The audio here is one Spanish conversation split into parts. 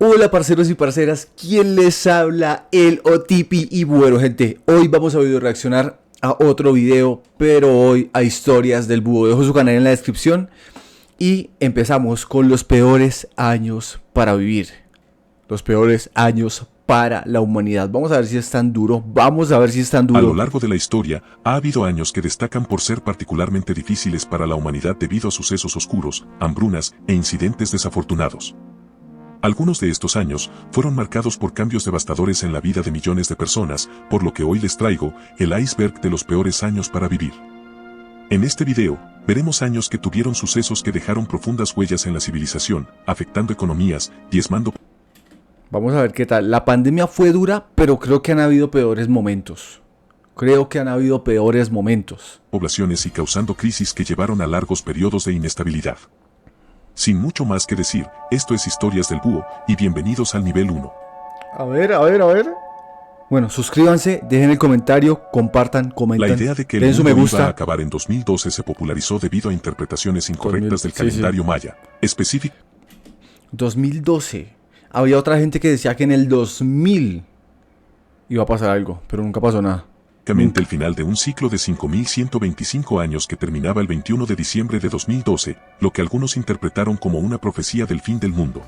Hola parceros y parceras, ¿quién les habla? El Otipi. Y bueno gente, hoy vamos a video reaccionar a otro video, pero hoy a historias del búho. Dejo su canal en la descripción y empezamos con los peores años para vivir. Los peores años para la humanidad. Vamos a ver si es tan duro, A lo largo de la historia, ha habido años que destacan por ser particularmente difíciles para la humanidad debido a sucesos oscuros, hambrunas e incidentes desafortunados. Algunos de estos años fueron marcados por cambios devastadores en la vida de millones de personas, por lo que hoy les traigo el iceberg de los peores años para vivir. En este video, veremos años que tuvieron sucesos que dejaron profundas huellas en la civilización, afectando economías, diezmando... Vamos a ver qué tal. La pandemia fue dura, pero creo que han habido peores momentos. Poblaciones y causando crisis que llevaron a largos periodos de inestabilidad. Sin mucho más que decir, esto es Historias del Búho, y bienvenidos al nivel 1. A ver. Bueno, suscríbanse, dejen el comentario, compartan, comenten. La idea de que el mundo iba a acabar en 2012 se popularizó debido a interpretaciones incorrectas del calendario maya. 2012. Había otra gente que decía que en el 2000 iba a pasar algo, pero nunca pasó nada. El final de un ciclo de 5125 años que terminaba el 21 de diciembre de 2012, lo que algunos interpretaron como una profecía del fin del mundo.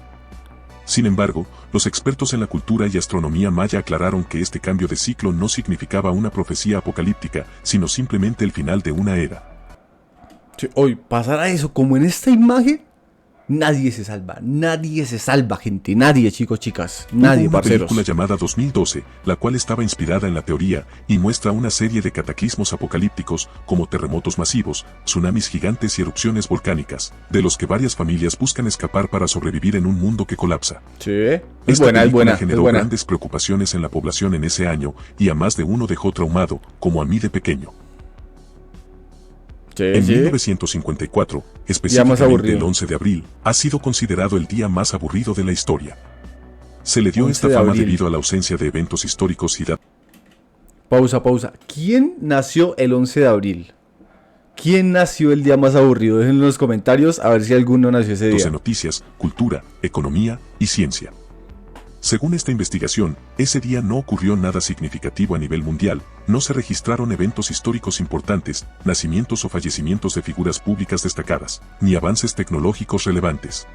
Sin embargo, los expertos en la cultura y astronomía maya aclararon que este cambio de ciclo no significaba una profecía apocalíptica, sino simplemente el final de una era. Si hoy pasara eso como en esta imagen, nadie se salva, gente, nadie, chicos, chicas, nadie, Hubo una parceros. película llamada 2012, la cual estaba inspirada en la teoría, y muestra una serie de cataclismos apocalípticos, como terremotos masivos, tsunamis gigantes y erupciones volcánicas, de los que varias familias buscan escapar para sobrevivir en un mundo que colapsa. Sí, Esta película generó grandes preocupaciones en la población en ese año, y a más de uno dejó traumado, como a mí de pequeño. En 1954, específicamente el 11 de abril, ha sido considerado el día más aburrido de la historia. Se le dio esta fama debido a la ausencia de eventos históricos y datos. Pausa. ¿Quién nació el 11 de abril? ¿Quién nació el día más aburrido? Déjenlo en los comentarios a ver si alguno nació ese día. De noticias, cultura, economía y ciencia. Según esta investigación, ese día no ocurrió nada significativo a nivel mundial, no se registraron eventos históricos importantes, nacimientos o fallecimientos de figuras públicas destacadas, ni avances tecnológicos relevantes.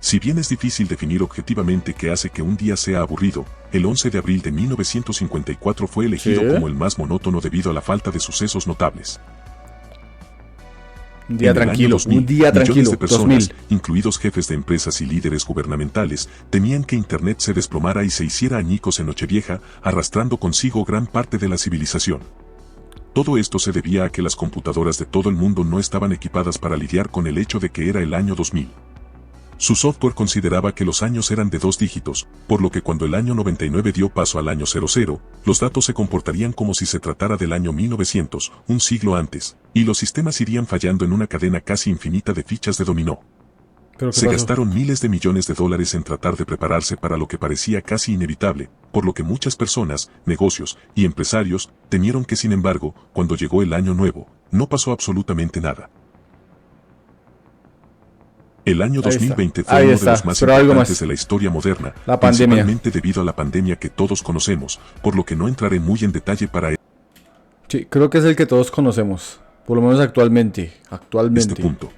Si bien es difícil definir objetivamente qué hace que un día sea aburrido, el 11 de abril de 1954 fue elegido como el más monótono debido a la falta de sucesos notables. Un día tranquilo, millones de personas, incluidos jefes de empresas y líderes gubernamentales, temían que Internet se desplomara y se hiciera añicos en Nochevieja, arrastrando consigo gran parte de la civilización. Todo esto se debía a que las computadoras de todo el mundo no estaban equipadas para lidiar con el hecho de que era el año 2000. Su software consideraba que los años eran de 2 dígitos, por lo que cuando el año 99 dio paso al año 00, los datos se comportarían como si se tratara del año 1900, un siglo antes, y los sistemas irían fallando en una cadena casi infinita de fichas de dominó. Se gastaron miles de millones de dólares en tratar de prepararse para lo que parecía casi inevitable, por lo que muchas personas, negocios y empresarios temieron que sin embargo, cuando llegó el año nuevo, no pasó absolutamente nada. El año 2020 fue uno de los más importantes de la historia moderna, principalmente debido a la pandemia que todos conocemos, por lo que no entraré muy en detalle para Sí, creo que es el que todos conocemos, por lo menos actualmente. Este punto.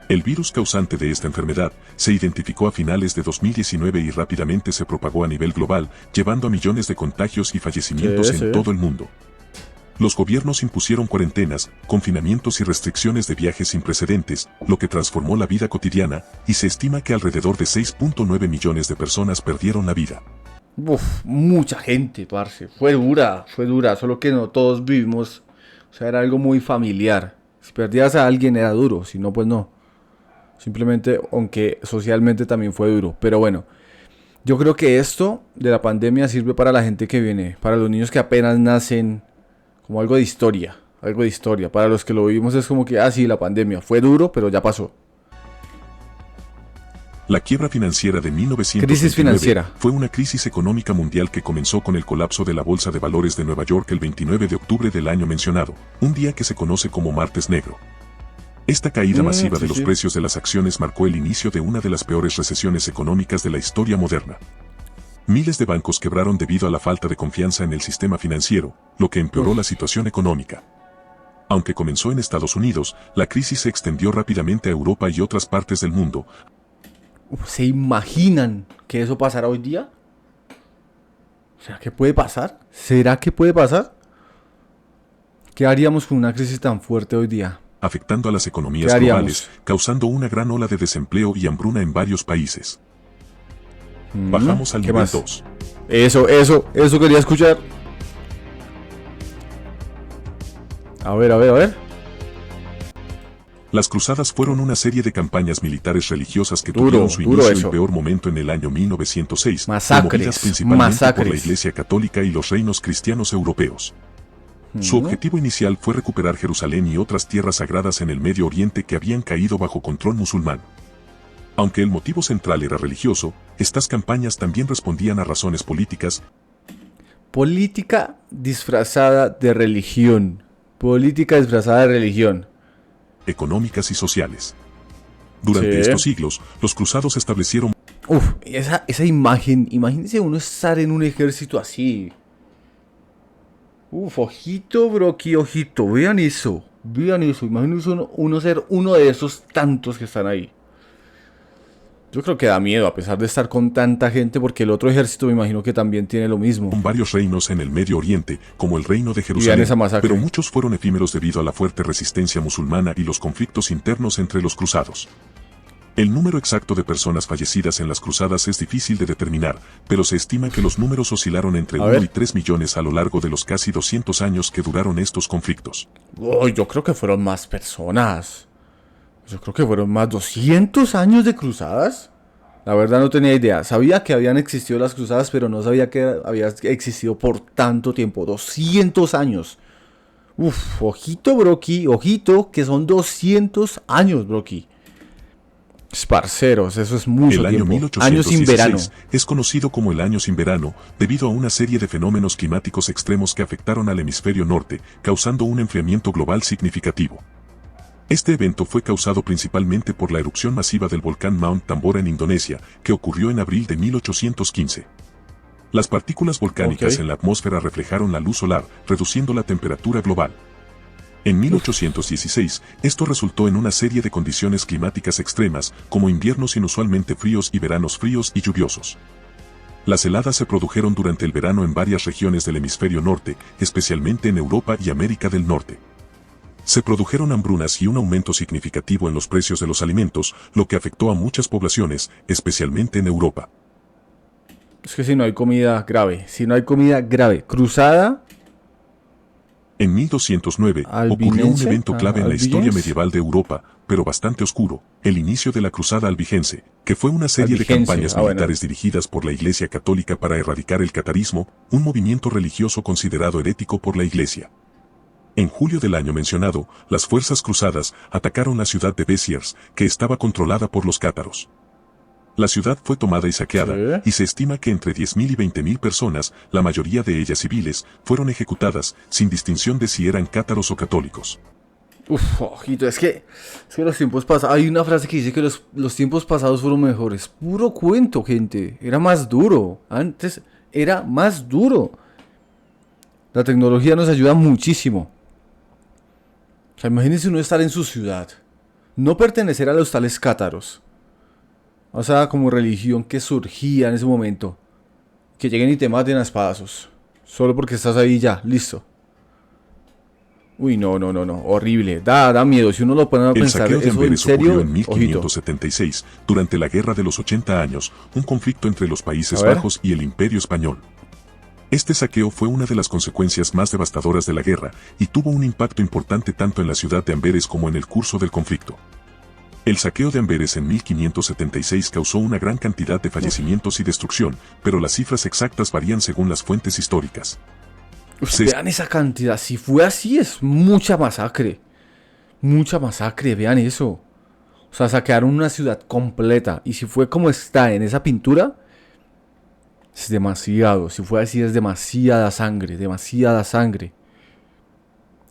El virus causante de esta enfermedad se identificó a finales de 2019 y rápidamente se propagó a nivel global, llevando a millones de contagios y fallecimientos en todo el mundo. Los gobiernos impusieron cuarentenas, confinamientos y restricciones de viajes sin precedentes, lo que transformó la vida cotidiana, y se estima que alrededor de 6.9 millones de personas perdieron la vida. Mucha gente, parce. Fue dura, solo que no todos vivimos, o sea, era algo muy familiar. Si perdías a alguien era duro, si no, pues no. Simplemente, aunque socialmente también fue duro, pero bueno. Yo creo que esto de la pandemia sirve para la gente que viene, para los niños que apenas nacen, como algo de historia, Para los que lo vivimos es como que, sí, la pandemia fue duro, pero ya pasó. La quiebra financiera de 1929 fue una crisis económica mundial que comenzó con el colapso de la Bolsa de Valores de Nueva York el 29 de octubre del año mencionado, un día que se conoce como Martes Negro. Esta caída masiva de Sí, los sí. precios de las acciones marcó el inicio de una de las peores recesiones económicas de la historia moderna. Miles de bancos quebraron debido a la falta de confianza en el sistema financiero, lo que empeoró la Uf. situación económica. Aunque comenzó en Estados Unidos, la crisis se extendió rápidamente a Europa y otras partes del mundo. ¿Se imaginan que eso pasará hoy día? ¿Será que puede pasar? ¿Será que puede pasar? ¿Qué haríamos con una crisis tan fuerte hoy día? Afectando a las ¿Qué economías haríamos? globales, causando una gran ola de desempleo y hambruna en varios países. Bajamos al ¿Qué nivel más? 2. Eso quería escuchar. A ver. Las cruzadas fueron una serie de campañas militares religiosas que Duro, tuvieron su duro inicio eso. y peor momento en el año 1906, Masacres, promovidas principalmente por la masacres. Iglesia Católica y los reinos cristianos europeos. Su objetivo inicial fue recuperar Jerusalén y otras tierras sagradas en el Medio Oriente que habían caído bajo control musulmán. Aunque el motivo central era religioso, estas campañas también respondían a razones políticas. Política disfrazada de religión. Política disfrazada de religión. Económicas y sociales. Durante Sí. estos siglos, los cruzados establecieron Uf, esa imagen. Imagínense uno estar en un ejército así. Uf, ojito, broqui, ojito. Vean eso. Imagínense uno ser uno de esos tantos que están ahí. Yo creo que da miedo, a pesar de estar con tanta gente, porque el otro ejército me imagino que también tiene lo mismo. varios reinos en el Medio Oriente, como el reino de vean Jerusalén, esa masacre. pero muchos fueron efímeros debido a la fuerte resistencia musulmana y los conflictos internos entre los cruzados. El número exacto de personas fallecidas en las cruzadas es difícil de determinar, pero se estima que los números oscilaron entre A 1 ver. y 3 millones a lo largo de los casi 200 años que duraron estos conflictos. Oh, yo creo que fueron más personas. Yo creo que fueron más 200 años de cruzadas. La verdad no tenía idea. Sabía que habían existido las cruzadas, pero no sabía que había existido por tanto tiempo. 200 años. Uf, ojito, broqui. Ojito, que son 200 años, broqui. Parceros, eso es mucho El año tiempo. Años sin 1816 verano. es conocido como el año sin verano, debido a una serie de fenómenos climáticos extremos que afectaron al hemisferio norte, causando un enfriamiento global significativo. Este evento fue causado principalmente por la erupción masiva del volcán Mount Tambora en Indonesia, que ocurrió en abril de 1815. Las partículas volcánicas Ok. en la atmósfera reflejaron la luz solar, reduciendo la temperatura global. En 1816, esto resultó en una serie de condiciones climáticas extremas, como inviernos inusualmente fríos y veranos fríos y lluviosos. Las heladas se produjeron durante el verano en varias regiones del hemisferio norte, especialmente en Europa y América del Norte. Se produjeron hambrunas y un aumento significativo en los precios de los alimentos, lo que afectó a muchas poblaciones, especialmente en Europa. Es que si no hay comida grave. Cruzada. En 1209 ocurrió un Albinense. evento clave en la historia Albigense. medieval de Europa, pero bastante oscuro, el inicio de la Cruzada Albigense, que fue una serie de Albigense, campañas bueno. militares dirigidas por la Iglesia Católica para erradicar el catarismo, un movimiento religioso considerado herético por la Iglesia. En julio del año mencionado, las fuerzas cruzadas atacaron la ciudad de Béziers, que estaba controlada por los cátaros. La ciudad fue tomada y saqueada, Sí. y se estima que entre 10.000 y 20.000 personas, la mayoría de ellas civiles, fueron ejecutadas, sin distinción de si eran cátaros o católicos. Uf, ojito, es que los tiempos pasados. Hay una frase que dice que los tiempos pasados fueron mejores. Puro cuento, gente. Era más duro. Antes era más duro. La tecnología nos ayuda muchísimo. O sea, imagínense uno estar en su ciudad. No pertenecer a los tales cátaros. O sea, como religión que surgía en ese momento. Que lleguen y te maten a espadazos. Solo porque estás ahí ya, listo. Uy, no. Horrible. Da miedo. Si uno lo pone a El pensar, saqueo de eso en Amberes ocurrió serio, en ojito. 1576, durante la Guerra de los 80 años, un conflicto entre los Países A ver. Bajos y el Imperio Español. Este saqueo fue una de las consecuencias más devastadoras de la guerra, y tuvo un impacto importante tanto en la ciudad de Amberes como en el curso del conflicto. El saqueo de Amberes en 1576 causó una gran cantidad de fallecimientos y destrucción, pero las cifras exactas varían según las fuentes históricas. Se Vean esa cantidad. Si fue así, es mucha masacre. Mucha masacre, vean eso. O sea, saquearon una ciudad completa. Y si fue como está en esa pintura, es demasiado. Si fue así, es demasiada sangre. Demasiada sangre.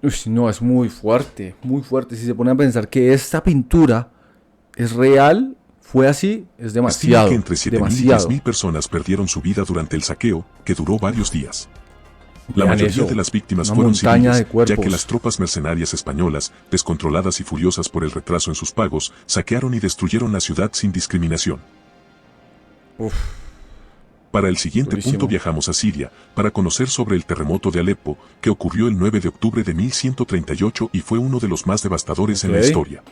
Uy, no, es muy fuerte, muy fuerte. Si se pone a pensar que esta pintura es real, fue así, es Estima demasiado, que entre 7.000 y demasiado. 10.000 personas perdieron su vida durante el saqueo, que duró varios días. La Vean mayoría eso, de las víctimas una fueron montaña civiles, de cuerpos. ya que las tropas mercenarias españolas, descontroladas y furiosas por el retraso en sus pagos, saquearon y destruyeron la ciudad sin discriminación. Uf, Para el siguiente durísimo. punto viajamos a Siria, para conocer sobre el terremoto de Alepo, que ocurrió el 9 de octubre de 1138 y fue uno de los más devastadores en la Ok. historia.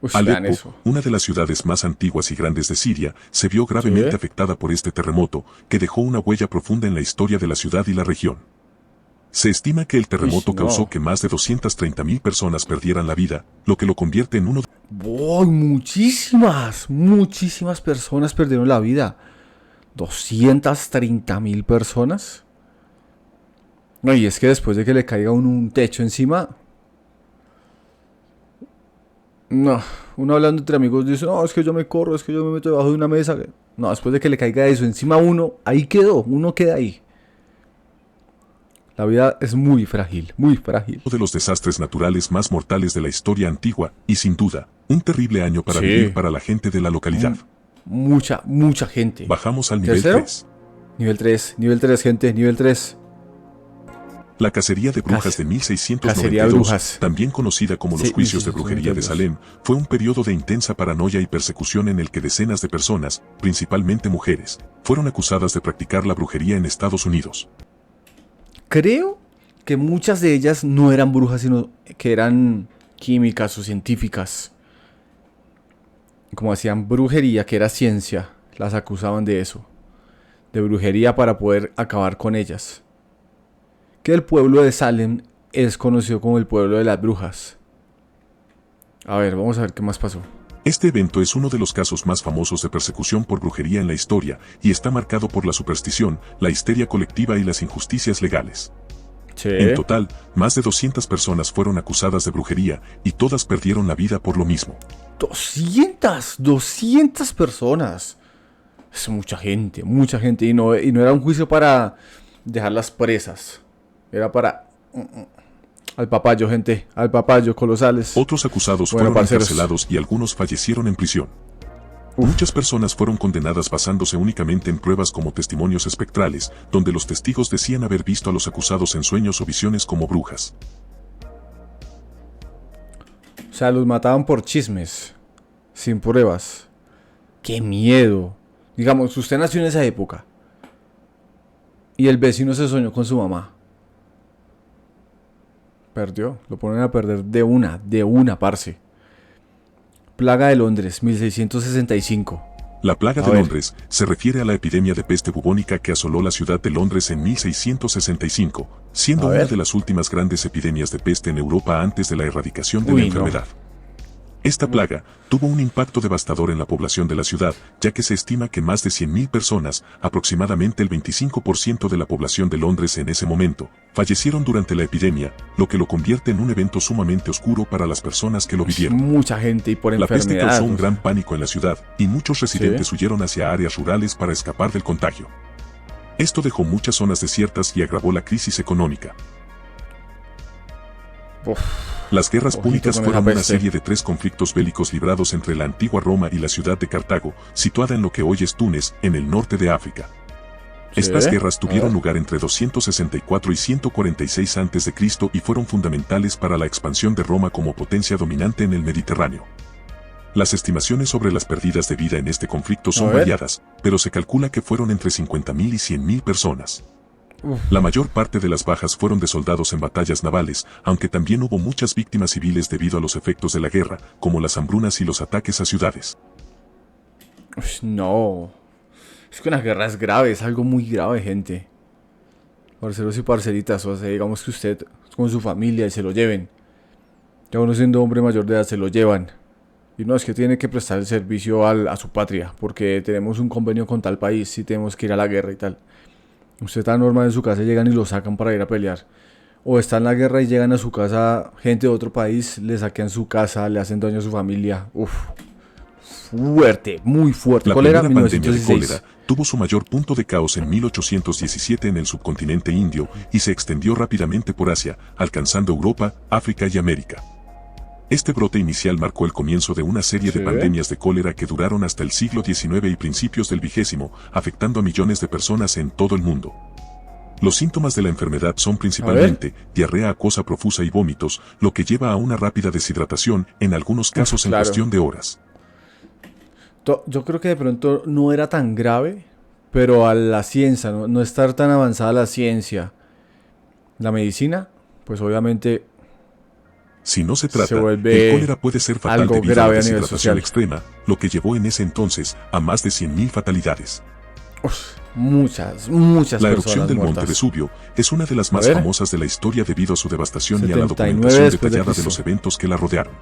Uy, vean Alepo, eso. una de las ciudades más antiguas y grandes de Siria, se vio gravemente Sí. afectada por este terremoto, que dejó una huella profunda en la historia de la ciudad y la región. Se estima que el terremoto no. causó que más de 230.000 personas perdieran la vida, lo que lo convierte en uno Boy, muchísimas personas perdieron la vida. 230.000 personas. No, y es que después de que le caiga un techo encima. No, uno hablando entre amigos dice, no, es que yo me corro, es que yo me meto debajo de una mesa. No, después de que le caiga eso encima a uno, ahí quedó, uno queda ahí. La vida es muy frágil, muy frágil. de los desastres naturales más mortales de la historia antigua, y sin duda, un terrible año para Sí. vivir para la gente de la localidad. Mucha gente. Bajamos al nivel ¿Tercero? 3. Nivel 3, gente, nivel 3. La cacería de brujas Cacería de de 1692, brujas. también conocida como los Sí, juicios de brujería de 1692. Salem, fue un periodo de intensa paranoia y persecución en el que decenas de personas, principalmente mujeres, fueron acusadas de practicar la brujería en Estados Unidos. Creo que muchas de ellas no eran brujas, sino que eran químicas o científicas. Como hacían brujería, que era ciencia, las acusaban de eso. De brujería para poder acabar con ellas. Que el pueblo de Salem es conocido como el pueblo de las brujas. A ver, vamos a ver qué más pasó. Este evento es uno de los casos más famosos de persecución por brujería en la historia y está marcado por la superstición, la histeria colectiva y las injusticias legales. En total, más de 200 personas fueron acusadas de brujería y todas perdieron la vida por lo mismo. 200 personas. Es mucha gente. Y no era un juicio para dejarlas presas. Era para... Al papayo, gente. Al papayo, colosales. Otros acusados Bueno, fueron parceros. encarcelados y algunos fallecieron en prisión. Muchas personas fueron condenadas basándose únicamente en pruebas como testimonios espectrales, donde los testigos decían haber visto a los acusados en sueños o visiones como brujas. O sea, los mataban por chismes. Sin pruebas. ¡Qué miedo! Digamos, usted nació en esa época. Y el vecino se soñó con su mamá. Perdió. Lo ponen a perder de una, parce. Plaga de Londres, 1665. La plaga A de ver. Londres se refiere a la epidemia de peste bubónica que asoló la ciudad de Londres en 1665, siendo A una ver. de las últimas grandes epidemias de peste en Europa antes de la erradicación de Uy, la no. enfermedad. Esta plaga tuvo un impacto devastador en la población de la ciudad, ya que se estima que más de 100.000 personas, aproximadamente el 25% de la población de Londres en ese momento, fallecieron durante la epidemia, lo que lo convierte en un evento sumamente oscuro para las personas que lo vivieron. Mucha gente y por La peste enfermedad. causó un o sea. gran pánico en la ciudad, y muchos residentes huyeron hacia áreas rurales para escapar del contagio. Esto dejó muchas zonas desiertas y agravó la crisis económica. Uf. Las guerras Ojito púnicas con fueron esa una peste. serie de 3 conflictos bélicos librados entre la antigua Roma y la ciudad de Cartago, situada en lo que hoy es Túnez, en el norte de África. Estas guerras tuvieron lugar entre 264 y 146 a.C. y fueron fundamentales para la expansión de Roma como potencia dominante en el Mediterráneo. Las estimaciones sobre las pérdidas de vida en este conflicto son variadas, pero se calcula que fueron entre 50.000 y 100.000 personas. La mayor parte de las bajas fueron de soldados en batallas navales, aunque también hubo muchas víctimas civiles debido a los efectos de la guerra, como las hambrunas y los ataques a ciudades. Uy, no. Es que una guerra es grave, es algo muy grave, gente. Parceros y parceritas, o sea, digamos que usted con su familia y se lo lleven. Ya uno siendo hombre mayor de edad se lo llevan. Y no, es que tiene que prestar el servicio a su patria, porque tenemos un convenio con tal país y tenemos que ir a la guerra y tal. Usted está normal en su casa y llegan y lo sacan para ir a pelear. O está en la guerra y llegan a su casa gente de otro país, le saquean su casa, le hacen daño a su familia. Uf, fuerte, muy fuerte. La Cólera, primera pandemia de 1916. cólera tuvo su mayor punto de caos en 1817 en el subcontinente indio y se extendió rápidamente por Asia, alcanzando Europa, África y América. Este brote inicial marcó el comienzo de una serie de pandemias de cólera que duraron hasta el siglo XIX y principios del XX, afectando a millones de personas en todo el mundo. Los síntomas de la enfermedad son principalmente diarrea acuosa profusa y vómitos, lo que lleva a una rápida deshidratación, en algunos casos en cuestión de horas. Yo creo que de pronto no era tan grave, pero a la ciencia, no estar tan avanzada la ciencia, la medicina, pues obviamente Si no se trata, vuelve el cólera puede ser fatal algo debido a grave la a nivel deshidratación social. extrema, lo que llevó en ese entonces a más de 100.000 fatalidades. muchas La erupción personas del Monte muertas. Vesubio es una de las más famosas de la historia debido a su devastación y a la 79 documentación después de detallada de Cristo. los eventos que la rodearon.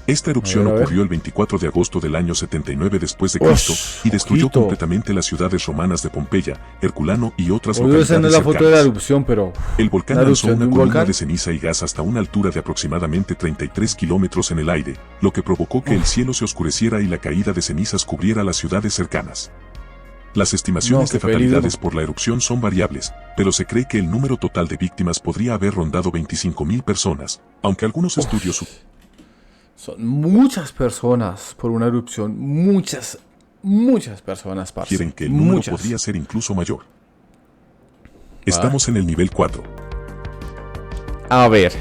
Esta erupción A ver. ocurrió el 24 de agosto del año 79 después de Cristo y destruyó ojito. completamente las ciudades romanas de Pompeya, Herculano y otras Obvio, esa no es localidades la foto de la cercanas. erupción, pero El volcán ¿la lanzó erupción de una un columna volcán? de ceniza y gas hasta una altura de aproximadamente 33 kilómetros en el aire, lo que provocó que el cielo se oscureciera y la caída de cenizas cubriera las ciudades cercanas. Las estimaciones No, de qué peligro. fatalidades por la erupción son variables, pero se cree que el número total de víctimas podría haber rondado 25.000 personas, aunque algunos estudios son muchas personas por una erupción, muchas personas, parce. sugieren que el número Muchas. podría ser incluso mayor. Estamos en el nivel 4. A ver,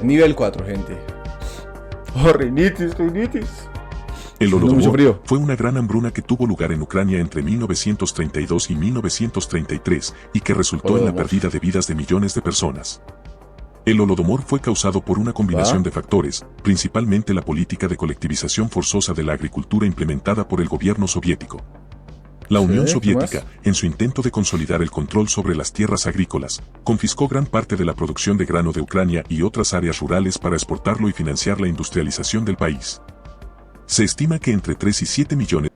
nivel 4, gente. Oh, rinitis. El Haciendo mucho Holodomor frío. fue una gran hambruna que tuvo lugar en Ucrania entre 1932 y 1933 y que resultó en la Holodomor. pérdida de vidas de millones de personas. El Holodomor fue causado por una combinación de factores, principalmente la política de colectivización forzosa de la agricultura implementada por el gobierno soviético. La Unión ¿qué Soviética, más? en su intento de consolidar el control sobre las tierras agrícolas, confiscó gran parte de la producción de grano de Ucrania y otras áreas rurales para exportarlo y financiar la industrialización del país. Se estima que entre 3 y 7 millones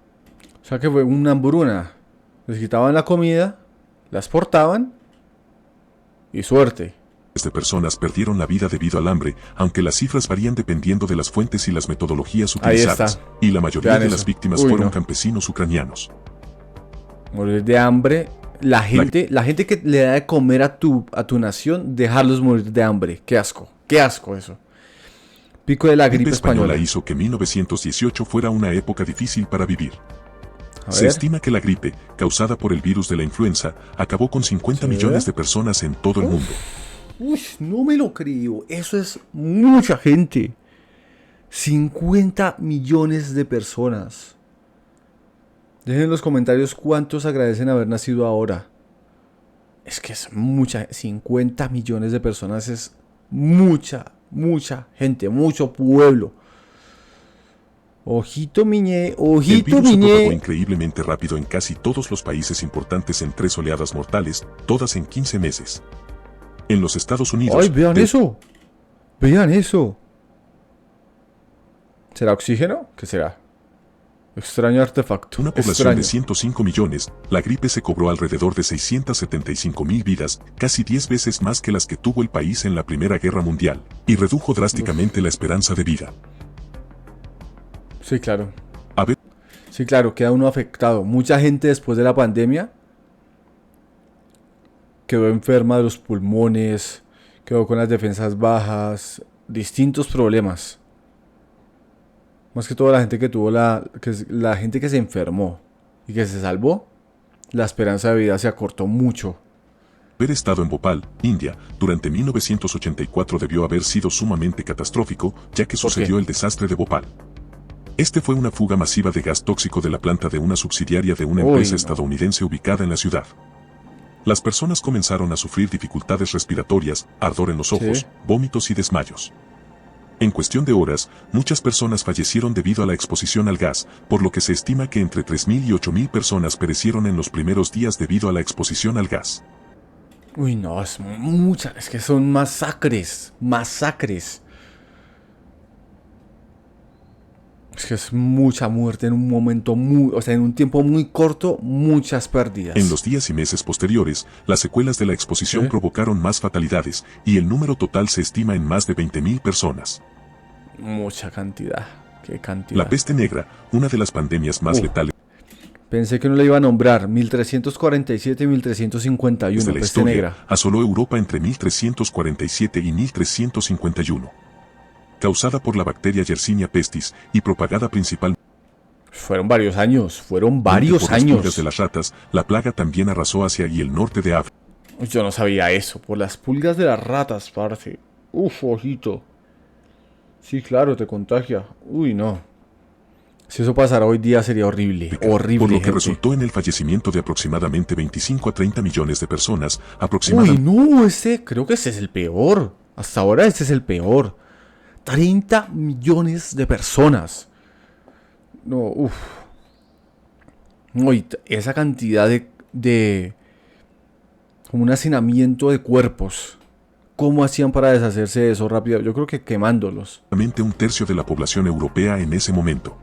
O sea que fue una hambruna. Les quitaban la comida, la exportaban y suerte. de personas perdieron la vida debido al hambre, aunque las cifras varían dependiendo de las fuentes y las metodologías Ahí utilizadas, está. y la mayoría Vean de eso. las víctimas Uy, fueron no. campesinos ucranianos. Morir de hambre. La gente que le da de comer a tu nación, dejarlos morir de hambre. Qué asco eso. Pico de la La gripe gripe española española. hizo que 1918 fuera una época difícil para vivir. A Se ver. estima que la gripe, causada por el virus de la influenza, acabó con 50 ¿Sí? millones de personas en todo el mundo. Uy, no me lo creo. Eso es mucha gente. 50 millones de personas. Dejen en los comentarios cuántos agradecen haber nacido ahora. Es que es mucha. 50 millones de personas es mucha gente, mucho pueblo. Ojito miñe, El ojito virus se propagó miñe. increíblemente rápido en casi todos los países importantes en 3 oleadas mortales, todas en 15 meses. En los Estados Unidos, Ay, vean eso. Vean eso. ¿Será oxígeno? ¿Qué será? Extraño artefacto. una población Extraño. de 105 millones, la gripe se cobró alrededor de 675.000 vidas, casi 10 veces más que las que tuvo el país en la Primera Guerra Mundial, y redujo drásticamente la esperanza de vida. Sí, claro. A ver, Sí, claro, queda uno afectado. Mucha gente después de la pandemia quedó enferma de los pulmones, quedó con las defensas bajas, distintos problemas. Más que todo la gente que tuvo la gente que se enfermó y que se salvó, la esperanza de vida se acortó mucho. haber estado en Bhopal, India, durante 1984 debió haber sido sumamente catastrófico, ya que sucedió el desastre de Bhopal. Este fue una fuga masiva de gas tóxico de la planta de una subsidiaria de una empresa estadounidense ubicada en la ciudad. Las personas comenzaron a sufrir dificultades respiratorias, ardor en los ojos, vómitos y desmayos. En cuestión de horas, muchas personas fallecieron debido a la exposición al gas, por lo que se estima que entre 3.000 y 8.000 personas perecieron en los primeros días debido a la exposición al gas. Uy, no, es mucha, es que son masacres. Es que es mucha muerte en un momento en un tiempo muy corto, muchas pérdidas. En los días y meses posteriores, las secuelas de la exposición provocaron más fatalidades, y el número total se estima en más de 20.000 personas. Mucha cantidad. Qué La cantidad. peste negra, una de las pandemias más letales Pensé que no le iba a nombrar. 1347 y 1351, de la peste historia, negra. asoló Europa entre 1347 y 1351. Causada por la bacteria Yersinia pestis y propagada principalmente Fueron varios años. Fueron por varios las pulgas de años. las ratas, la plaga también arrasó hacia y el norte de África. Yo no sabía eso. Por las pulgas de las ratas, parce. Uf, ojito. Sí, claro, te contagia. Uy, no. Si eso pasara hoy día sería horrible. Por Horrible, lo que gente. resultó en el fallecimiento de aproximadamente 25 a 30 millones de personas, Uy, aproximadamente no, creo que ese es el peor. Hasta ahora este es el peor. 30 millones de personas. No, uff. No, y esa cantidad como un hacinamiento de cuerpos. ¿Cómo hacían para deshacerse de eso rápido? Yo creo que quemándolos. un tercio de la población europea en ese momento.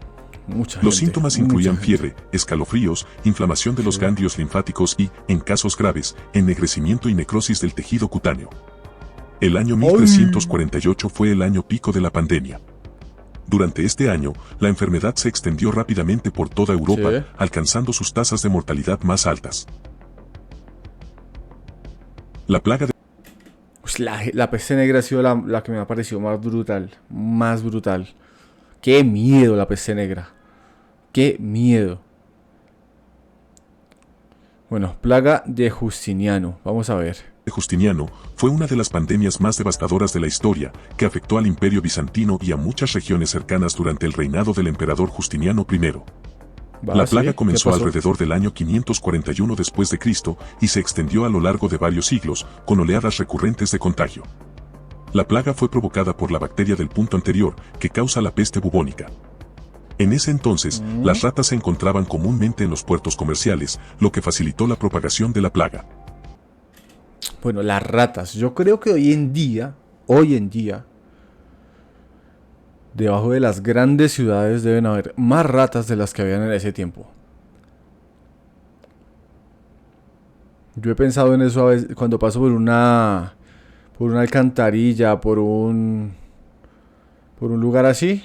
Mucha Los gente, síntomas mucha incluían gente. fiebre, escalofríos, inflamación de los ganglios linfáticos y, en casos graves, ennegrecimiento y necrosis del tejido cutáneo. El año 1348 fue el año pico de la pandemia. Durante este año, la enfermedad se extendió rápidamente por toda Europa, Sí. alcanzando sus tasas de mortalidad más altas. La plaga de Pues la peste negra ha sido la que me ha parecido más brutal. Más brutal. Qué miedo la peste negra. Qué miedo. Bueno, plaga de Justiniano. Vamos a ver. Justiniano fue una de las pandemias más devastadoras de la historia, que afectó al Imperio Bizantino y a muchas regiones cercanas durante el reinado del emperador Justiniano I. La plaga comenzó alrededor del año 541 después de Cristo y se extendió a lo largo de varios siglos, con oleadas recurrentes de contagio. La plaga fue provocada por la bacteria del punto anterior, que causa la peste bubónica. En ese entonces, las ratas se encontraban comúnmente en los puertos comerciales, lo que facilitó la propagación de la plaga. Bueno, las ratas. Yo creo que hoy en día, debajo de las grandes ciudades deben haber más ratas de las que habían en ese tiempo. Yo he pensado en eso a veces cuando paso por una alcantarilla, por un lugar así,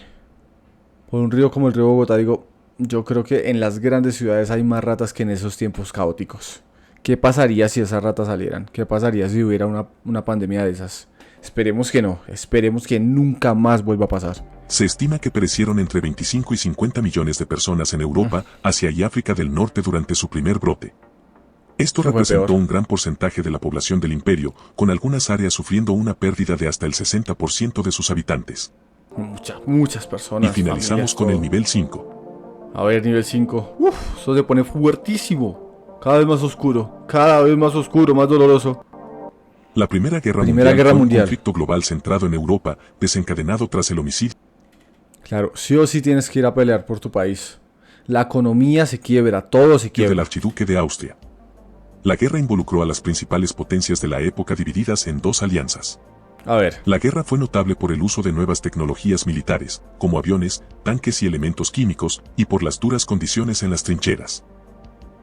por un río como el río Bogotá. Digo, yo creo que en las grandes ciudades hay más ratas que en esos tiempos caóticos. ¿Qué pasaría si esas ratas salieran? ¿Qué pasaría si hubiera una pandemia de esas? Esperemos que no, esperemos que nunca más vuelva a pasar. Se estima que perecieron entre 25 y 50 millones de personas en Europa, Asia y África del Norte durante su primer brote. Esto Eso fue representó peor. un gran porcentaje de la población del imperio, con algunas áreas sufriendo una pérdida de hasta el 60% de sus habitantes. Muchas personas. Y finalizamos familias, con el todo. nivel 5. A ver, nivel 5. Uf, eso se pone fuertísimo. Cada vez más oscuro, más doloroso. La Primera Guerra Primera Mundial Guerra fue un Mundial. conflicto global centrado en Europa, desencadenado tras el homicidio Claro, sí o sí tienes que ir a pelear por tu país. La economía se quiebra, todo se del quiebra. archiduque de Austria. La guerra involucró a las principales potencias de la época divididas en dos alianzas. A ver, La guerra fue notable por el uso de nuevas tecnologías militares, como aviones, tanques y elementos químicos, y por las duras condiciones en las trincheras.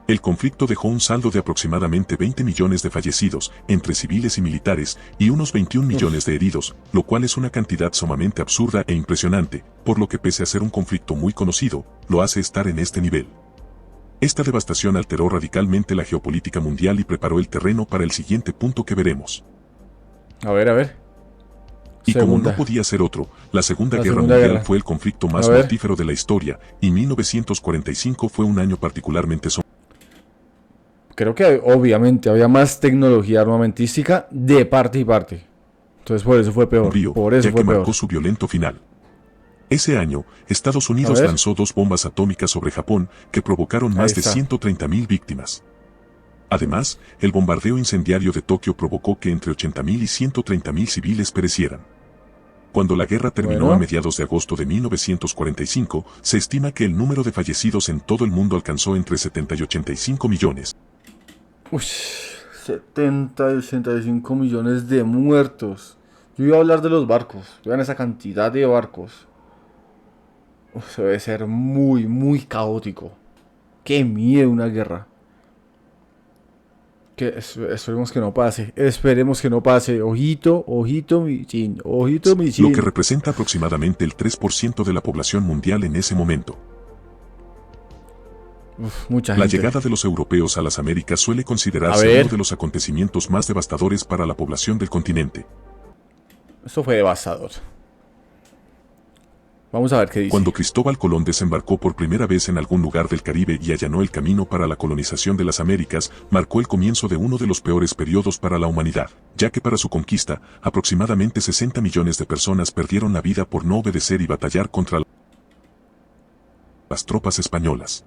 El conflicto dejó un saldo de aproximadamente 20 millones de fallecidos, entre civiles y militares, y unos 21 millones de heridos, lo cual es una cantidad sumamente absurda e impresionante, por lo que pese a ser un conflicto muy conocido, lo hace estar en este nivel. Esta devastación alteró radicalmente la geopolítica mundial y preparó el terreno para el siguiente punto que veremos. a ver, a ver. Y como Segunda. no podía ser otro, la Segunda La Guerra Segunda Mundial Guerra. fue el conflicto más A ver. mortífero de la historia, y 1945 fue un año particularmente Creo que obviamente había más tecnología armamentística de parte y parte. Entonces por eso fue peor. sombrío, Por eso ya fue que peor. marcó su violento final. Ese año, Estados Unidos ver. lanzó 2 bombas atómicas sobre Japón que provocaron más de está. 130.000 víctimas. Además, el bombardeo incendiario de Tokio provocó que entre 80.000 y 130.000 civiles perecieran. Cuando la guerra terminó Bueno. a mediados de agosto de 1945, se estima que el número de fallecidos en todo el mundo alcanzó entre 70 y 85 millones. Uy, 70 y 85 millones de muertos. Yo iba a hablar de los barcos. Vean esa cantidad de barcos. Uf, eso debe ser muy, muy caótico. Qué miedo una guerra. Esperemos que no pase. Esperemos que no pase. Ojito, ojito, mi chin. Ojito, mi Lo chin. que representa aproximadamente el 3% de la población mundial en ese momento. Uf, mucha La gente. llegada de los europeos a las Américas suele A considerarse ver. uno de los acontecimientos más devastadores para la población del continente. Esto fue devastador. Vamos a ver qué dice. Cuando Cristóbal Colón desembarcó por primera vez en algún lugar del Caribe y allanó el camino para la colonización de las Américas, marcó el comienzo de uno de los peores periodos para la humanidad, ya que para su conquista, aproximadamente 60 millones de personas perdieron la vida por no obedecer y batallar contra las tropas españolas.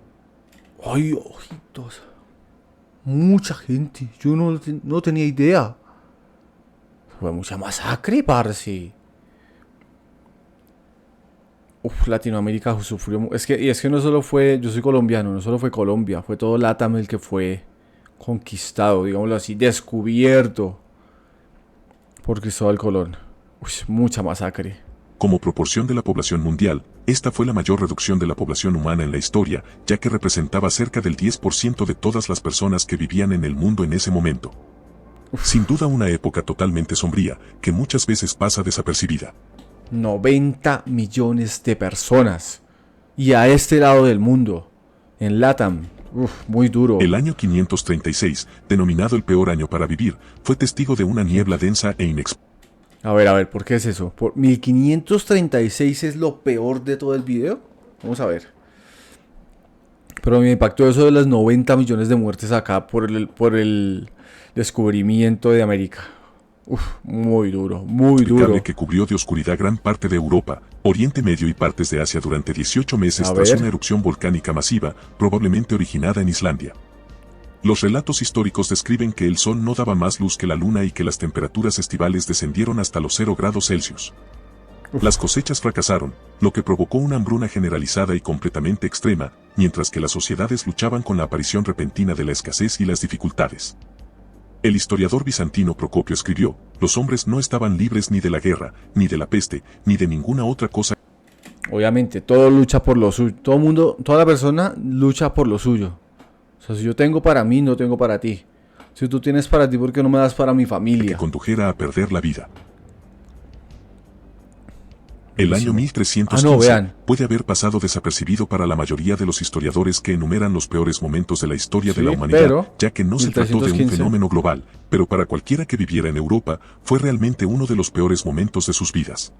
Ay, ojitos. Mucha gente. Yo no tenía idea. Fue mucha masacre, parce. Uf, Latinoamérica sufrió. Es que no solo fue. Yo soy colombiano, no solo fue Colombia. Fue todo LATAM el que fue conquistado, digámoslo así, descubierto por Cristóbal Colón. Uy, mucha masacre. Como proporción de la población mundial, esta fue la mayor reducción de la población humana en la historia, ya que representaba cerca del 10% de todas las personas que vivían en el mundo en ese momento. Sin duda una época totalmente sombría, que muchas veces pasa desapercibida. 90 millones de personas. Y a este lado del mundo, en LATAM, muy duro. El año 536, denominado el peor año para vivir, fue testigo de una niebla densa e inexplicable. A ver, ¿por qué es eso? ¿Por 1536 es lo peor de todo el video? Vamos a ver. Pero me impactó eso de las 90 millones de muertes acá por el descubrimiento de América. Muy duro, muy duro. Que cubrió de oscuridad gran parte de Europa, Oriente Medio y partes de Asia durante 18 meses tras una erupción volcánica masiva, probablemente originada en Islandia. Los relatos históricos describen que el sol no daba más luz que la luna y que las temperaturas estivales descendieron hasta los 0 grados Celsius. Las cosechas fracasaron, lo que provocó una hambruna generalizada y completamente extrema, mientras que las sociedades luchaban con la aparición repentina de la escasez y las dificultades. El historiador bizantino Procopio escribió: los hombres no estaban libres ni de la guerra, ni de la peste, ni de ninguna otra cosa. Obviamente, todo lucha por lo suyo. Todo mundo, toda la persona lucha por lo suyo. O sea, si yo tengo para mí, no tengo para ti. Si tú tienes para ti, ¿por qué no me das para mi familia? Que condujera a perder la vida. El año 1315 puede haber pasado desapercibido para la mayoría de los historiadores que enumeran los peores momentos de la historia de la humanidad, ya que no se trató de un fenómeno global, pero para cualquiera que viviera en Europa, fue realmente uno de los peores momentos de sus vidas.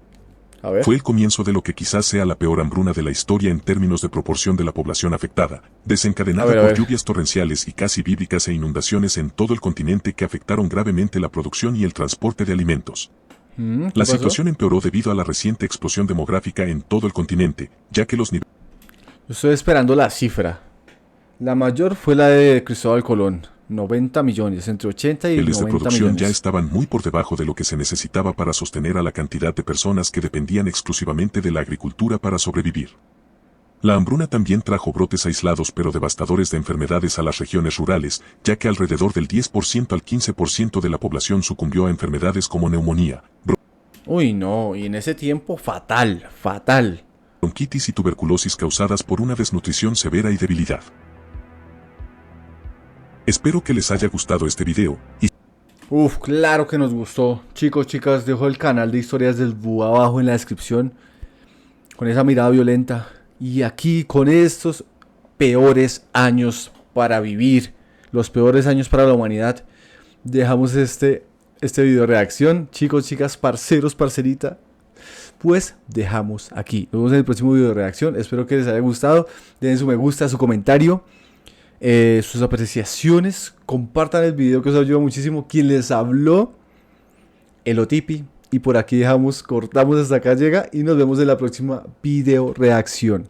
Fue el comienzo de lo que quizás sea la peor hambruna de la historia en términos de proporción de la población afectada, desencadenada por lluvias torrenciales y casi bíblicas e inundaciones en todo el continente que afectaron gravemente la producción y el transporte de alimentos. La situación empeoró debido a la reciente explosión demográfica en todo el continente, ya que los niveles... Estoy esperando la cifra. La mayor fue la de Cristóbal Colón, 90 millones, entre 80 y 90 millones. de producción ya estaban muy por debajo de lo que se necesitaba para sostener a la cantidad de personas que dependían exclusivamente de la agricultura para sobrevivir. La hambruna también trajo brotes aislados pero devastadores de enfermedades a las regiones rurales, ya que alrededor del 10% al 15% de la población sucumbió a enfermedades como neumonía, Uy, no, y en ese tiempo fatal, fatal. Bronquitis y tuberculosis causadas por una desnutrición severa y debilidad. Espero que les haya gustado este video y... Claro que nos gustó. Chicos, chicas, dejo el canal de Historias del Búho abajo en la descripción. Con esa mirada violenta. Y aquí con estos peores años para vivir. Los peores años para la humanidad. Dejamos este video reacción. Chicos, chicas, parceros, parcerita. Pues dejamos aquí. Nos vemos en el próximo video de reacción. Espero que les haya gustado. Den su me gusta, su comentario. Sus apreciaciones. Compartan el video que os ayuda muchísimo. Quien les habló, Elotipi. Y por aquí cortamos hasta acá llega. Y nos vemos en la próxima video reacción.